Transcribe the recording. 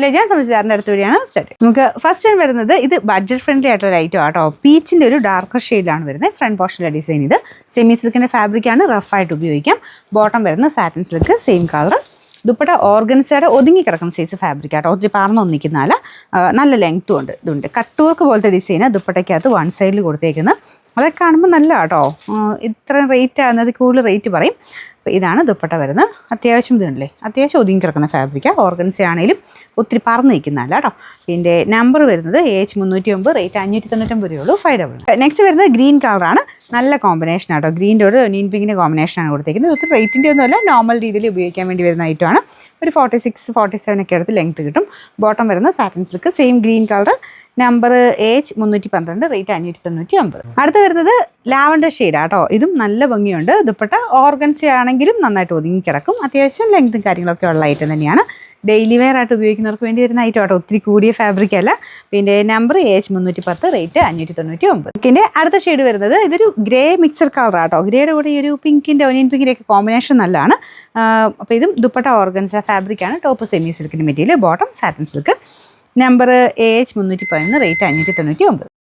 ഞാൻ സംബന്ധിച്ചാറിൻ്റെ അടുത്ത വഴിയാണ് സ്റ്റാർട്ട്. നമുക്ക് ഫസ്റ്റ് ടൈം വരുന്നത് ഇത് ബഡ്ജറ്റ് ഫ്രണ്ട്ലി ആയിട്ടുള്ള ഐറ്റം ആട്ടോ. പീച്ചിൻ്റെ ഒരു ഡാർക്കർ ഷെയ്ഡിലാണ് വരുന്നത്. ഫ്രണ്ട് പോർഷനിലെ ഡിസൈൻ ഇത് സെമി സിൽക്കിൻ്റെ ഫാബ്രിക്കാണ്, റഫായിട്ട് ഉപയോഗിക്കാം. ബോട്ടം വരുന്നത് satin silk, same colour. Dupatta ഓർഗൻസയുടെ ഒതുങ്ങി കിടക്കുന്ന സൈസ് ഫാബ്രിക് ആട്ടോ, ഒത്തിരി പറന്നൊന്നിക്കുന്നതല്ല, നല്ല ലെങ്ത്തും ഉണ്ട്. ഇതുണ്ട് കട്ട് വർക്ക് പോലത്തെ ഡിസൈന് ദുപ്പട്ടയ്ക്കകത്ത് വൺ സൈഡിൽ കൊടുത്തേക്കുന്നത്. അതൊക്കെ കാണുമ്പോൾ നല്ല കേട്ടോ. ഇത്രയും റേറ്റ് ആകുന്നത് കൂടുതൽ റേറ്റ് പറയും. അപ്പോൾ ഇതാണ് ദുപ്പട്ട വരുന്നത്. അത്യാവശ്യം ഇതുണ്ടല്ലേ, അത്യാവശ്യം ഒതുങ്ങി കിടക്കുന്ന ഫാബ്രിക്കാണ്. ഓർഗൻസ ആണെങ്കിലും ഒത്തിരി പറന്ന് നിൽക്കുന്നതല്ല കേട്ടോ. ഇതിൻ്റെ നമ്പർ വരുന്നത് AH309, റേറ്റ് 599 രൂപയുള്ളൂ. 500. നെക്സ്റ്റ് വരുന്നത് ഗ്രീൻ കളറാണ്. നല്ല കോമ്പിനേഷൻ ആട്ടോ. ഗ്രീൻ്റെ ഒരു നീൻ പിങ്കിൻ്റെ കോമ്പിനേഷനാണ് കൊടുത്തേക്കുന്നത്. ഒത്തിരി റേറ്റിൻ്റെ ഒന്നുമല്ല, നോർമൽ രീതിയിൽ ഉപയോഗിക്കാൻ വേണ്ടി വരുന്ന ഐറ്റമാണ്. ഒരു 46, 47 ഒക്കെ അടുത്ത് ലെങ്ത്ത് കിട്ടും. ബോട്ടം വരുന്നത് satin silk, same green colour. Number AH312, rate 599. അടുത്ത് വരുന്നത് ലാവൻഡർ ഷെയ്ഡാട്ടോ. ഇതും നല്ല ഭംഗിയുണ്ട്. ദുപ്പട്ട ഓർഗൻസ ആണെങ്കിലും നന്നായിട്ട് ഒതുങ്ങി കിടക്കും. അത്യാവശ്യം ലെങ്ത്തും കാര്യങ്ങളൊക്കെ ഉള്ള ഐറ്റം തന്നെയാണ്. ഡെയിലി വെയർ ആയിട്ട് ഉപയോഗിക്കുന്നവർക്ക് വേണ്ടി വരുന്ന ഐറ്റം ആട്ടോ. ഒത്തിരി കൂടിയ ഫാബ്രിക് അല്ല. പിന്നെ നമ്പർ AH310, റേറ്റ് 599. ഇതിൻ്റെ അടുത്ത ഷെയ്ഡ് വരുന്നത് ഇതൊരു ഗ്രേ മിക്സർ കളർ ആട്ടോ. ഗ്രേയുടെ കൂടെ ഈ ഒരു പിങ്കിൻ്റെ ഒനിയൻ പിങ്കിൻ്റെ ഒക്കെ കോമ്പിനേഷൻ നല്ലതാണ്. അപ്പോൾ ഇതും ദുപ്പട്ട ഓർഗൻസ ഫാബ്രിക്കാണ്. ടോപ്പ് സെമി സിൽക്കിൻ്റെ material, bottom satin silk. Number AH311, rate 599.